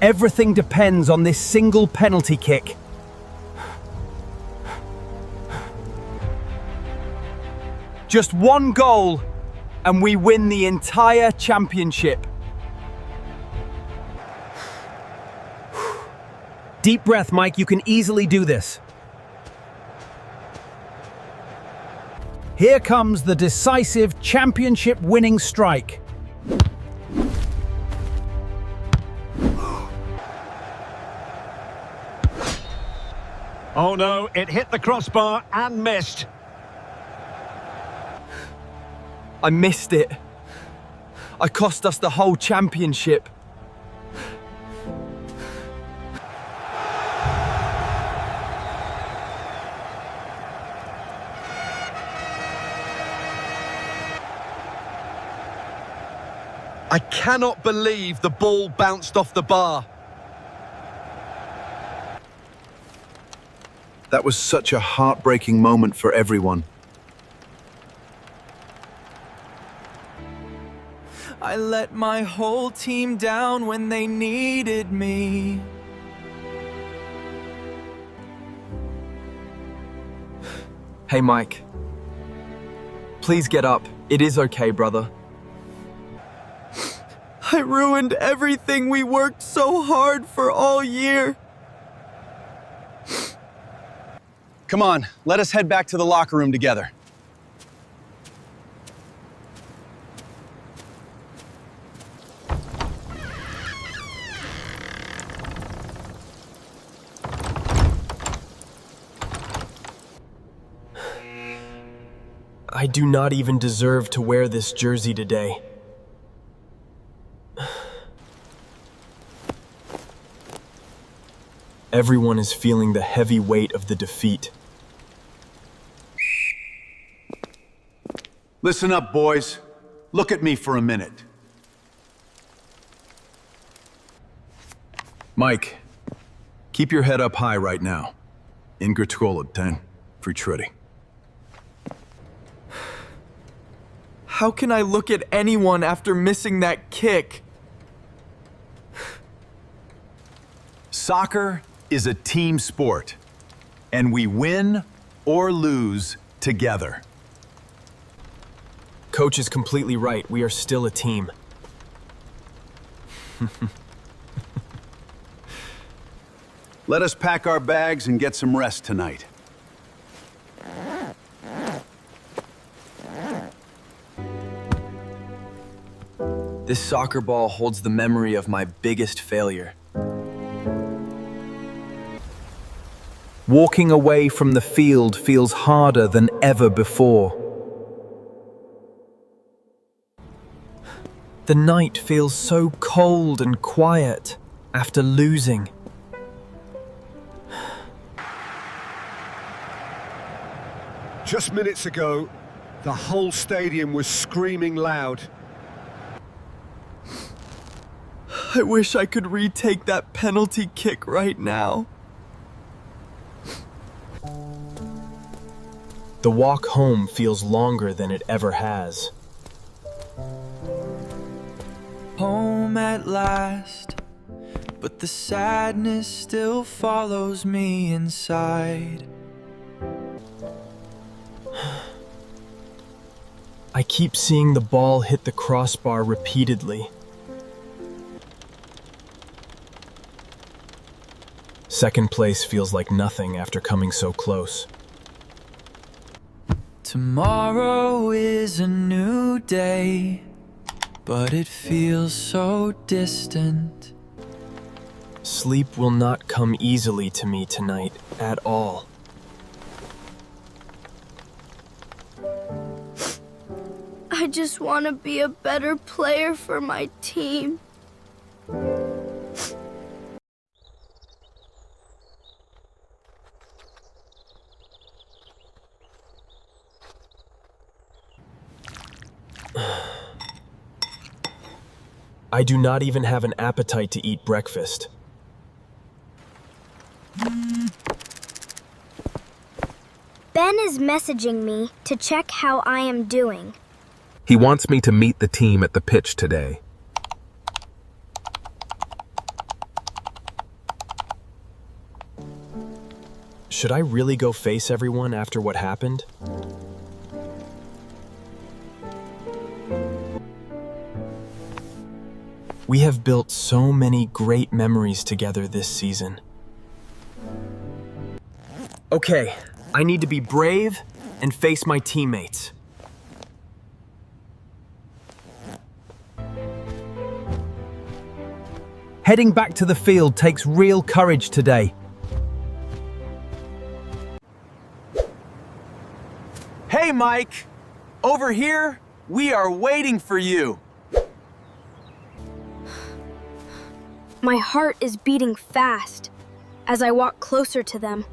Everything depends on this single penalty kick. Just one goal, and we win the entire championship. Deep breath, Mike. You can easily do this. Here comes the decisive championship-winning strike. Oh no, it hit the crossbar and missed. I missed it. I cost us the whole championship. I cannot believe the ball bounced off the bar. That was such a heartbreaking moment for everyone. I let my whole team down when they needed me. Hey, Mike. Please get up. It is okay, brother. I ruined everything we worked so hard for all year. Come on, let us head back to the locker room together. I do not even deserve to wear this jersey today. Everyone is feeling the heavy weight of the defeat. Listen up, boys. Look at me for a minute. Mike, keep your head up high right now. Ingertskålet, ten. Fortrutti. How can I look at anyone after missing that kick? Soccer is a team sport, and we win or lose together. Coach is completely right. We are still a team. Let us pack our bags and get some rest tonight. This soccer ball holds the memory of my biggest failure. Walking away from the field feels harder than ever before. The night feels so cold and quiet after losing. Just minutes ago, the whole stadium was screaming loud. I wish I could retake that penalty kick right now. The walk home feels longer than it ever has. Home at last, but the sadness still follows me inside. I keep seeing the ball hit the crossbar repeatedly. Second place feels like nothing after coming so close. Tomorrow is a new day, but it feels so distant. Sleep will not come easily to me tonight at all. I just want to be a better player for my team. I do not even have an appetite to eat breakfast. Ben is messaging me to check how I am doing. He wants me to meet the team at the pitch today. Should I really go face everyone after what happened? We have built so many great memories together this season. Okay, I need to be brave and face my teammates. Heading back to the field takes real courage today. Hey, Mike! Over here, we are waiting for you. My heart is beating fast as I walk closer to them.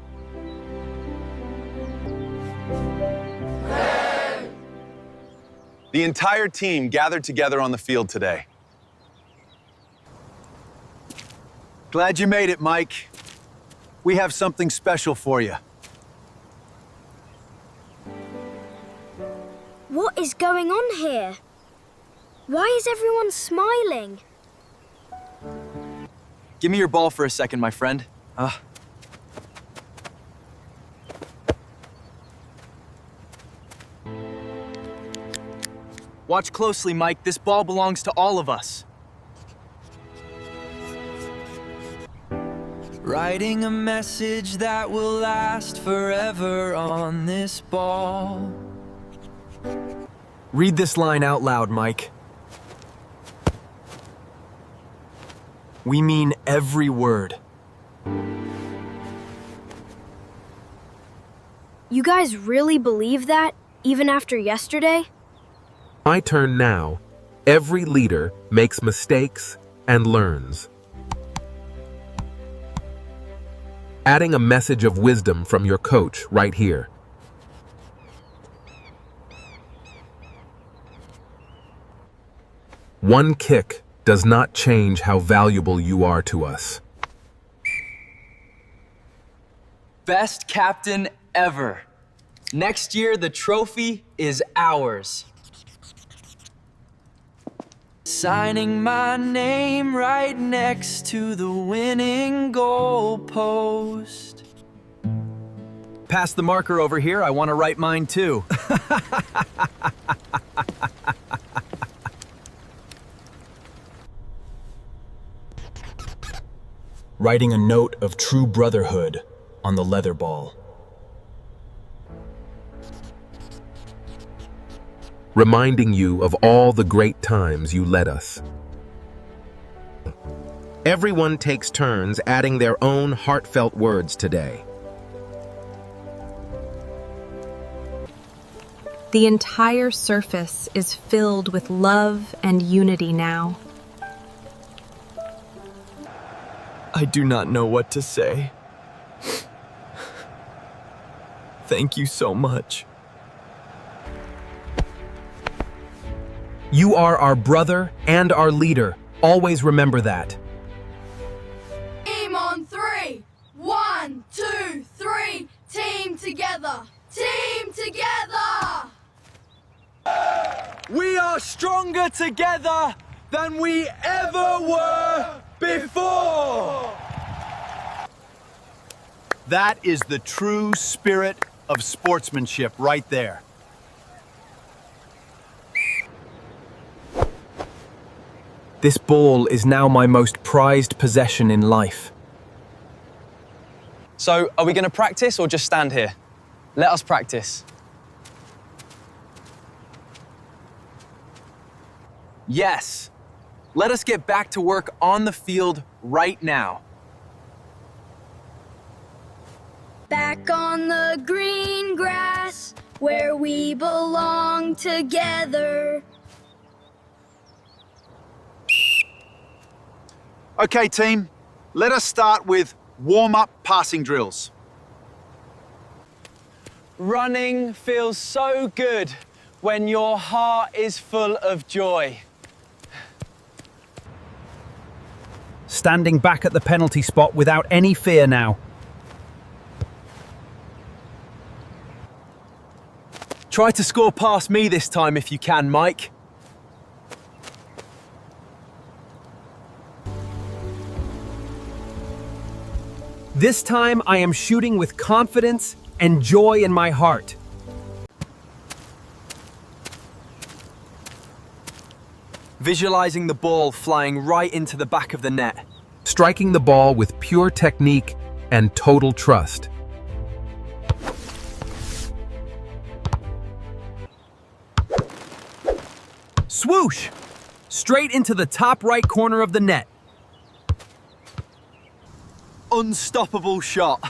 The entire team gathered together on the field today. Glad you made it, Mike. We have something special for you. What is going on here? Why is everyone smiling? Give me your ball for a second, my friend. Watch closely, Mike. This ball belongs to all of us. Writing a message that will last forever on this ball. Read this line out loud, Mike. We mean every word. You guys really believe that, even after yesterday? My turn now. Every leader makes mistakes and learns. Adding a message of wisdom from your coach right here. One kick does not change how valuable you are to us. Best captain ever. Next year, the trophy is ours. Signing my name right next to the winning goal post. Pass the marker over here. I want to write mine too. Writing a note of true brotherhood on the leather ball. Reminding you of all the great times you led us. Everyone takes turns adding their own heartfelt words today. The entire surface is filled with love and unity now. I do not know what to say. Thank you so much. You are our brother and our leader. Always remember that. Team on three. 1, 2, 3. Team together. Team together. We are stronger together than we ever were before. That is the true spirit of sportsmanship right there. This ball is now my most prized possession in life. So, are we going to practice or just stand here? Let us practice. Yes. Let us get back to work on the field right now. Back on the green grass, where we belong together. Okay, team. Let us start with warm-up passing drills. Running feels so good when your heart is full of joy. Standing back at the penalty spot without any fear now. Try to score past me this time if you can, Mike. This time I am shooting with confidence and joy in my heart. Visualizing the ball flying right into the back of the net. Striking the ball with pure technique and total trust. Swoosh! Straight into the top right corner of the net. Unstoppable shot.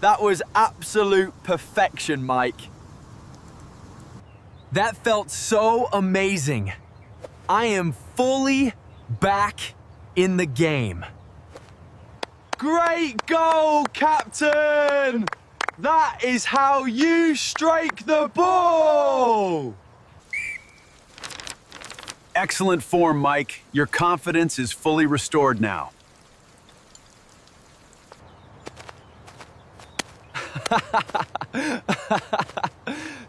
That was absolute perfection, Mike. That felt so amazing. I am fully back in the game. Great goal, Captain! That is how you strike the ball! Excellent form, Mike. Your confidence is fully restored now.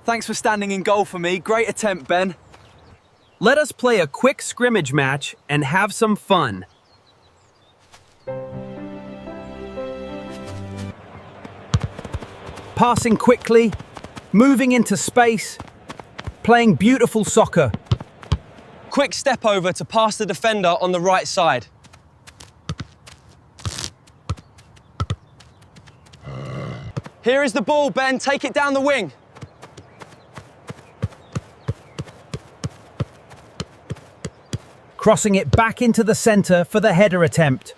Thanks for standing in goal for me. Great attempt, Ben. Let us play a quick scrimmage match and have some fun. Passing quickly, moving into space, playing beautiful soccer. Quick step over to pass the defender on the right side. Here is the ball, Ben. Take it down the wing. Crossing it back into the center for the header attempt.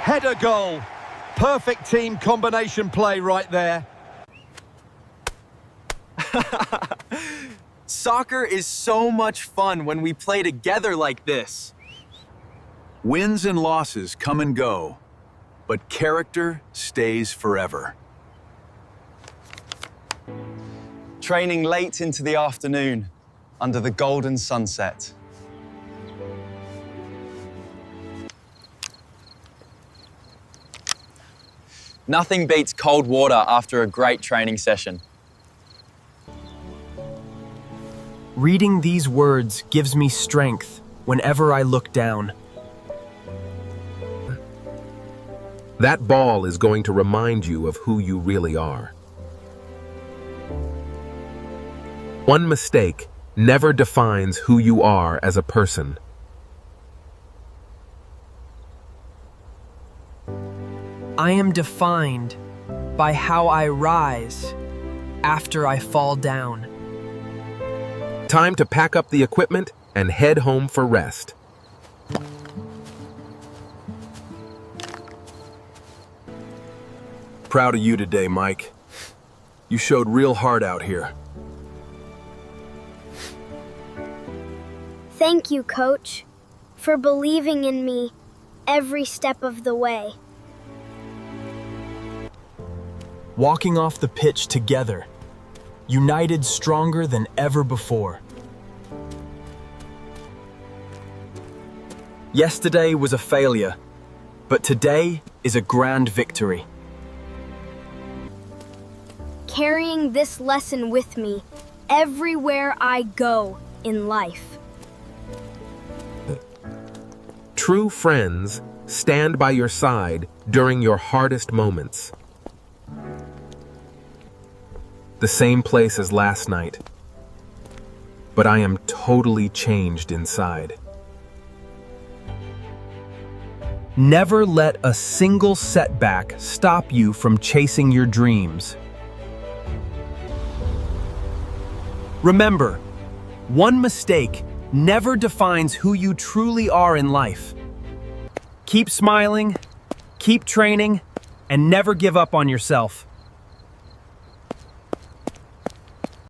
Header goal. Perfect team combination play right there. Soccer is so much fun when we play together like this. Wins and losses come and go, but character stays forever. Training late into the afternoon under the golden sunset. Nothing beats cold water after a great training session. Reading these words gives me strength whenever I look down. That ball is going to remind you of who you really are. One mistake never defines who you are as a person. I am defined by how I rise after I fall down. Time to pack up the equipment and head home for rest. Proud of you today, Mike. You showed real heart out here. Thank you, Coach, for believing in me every step of the way. Walking off the pitch together, united stronger than ever before. Yesterday was a failure, but today is a grand victory. Carrying this lesson with me everywhere I go in life. True friends stand by your side during your hardest moments. The same place as last night, but I am totally changed inside. Never let a single setback stop you from chasing your dreams. Remember, one mistake never defines who you truly are in life. Keep smiling, keep training, and never give up on yourself.